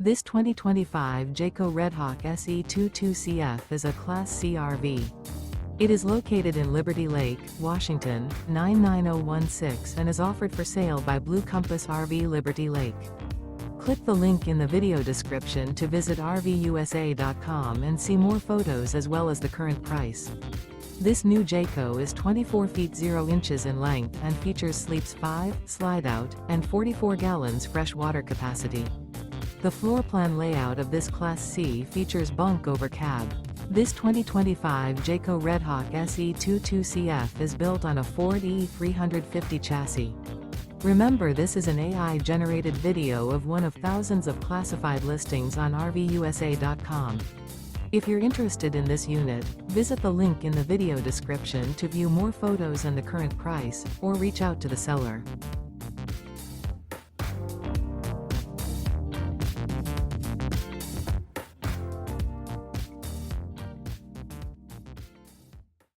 This 2025 Jayco Redhawk SE 22CF is a Class C RV. It is located in Liberty Lake, Washington, 99016 and is offered for sale by Blue Compass RV Liberty Lake. Click the link in the video description to visit RVUSA.com and see more photos as well as the current price. This new Jayco is 24 feet 0 inches in length and features sleeps 5, slide-out, and 44 gallons fresh water capacity. The floor plan layout of this Class C features bunk over cab. This 2025 Jayco Redhawk SE 22CF is built on a Ford E350 chassis. Remember, this is an AI-generated video of one of thousands of classified listings on RVUSA.com. If you're interested in this unit, visit the link in the video description to view more photos and the current price, or reach out to the seller.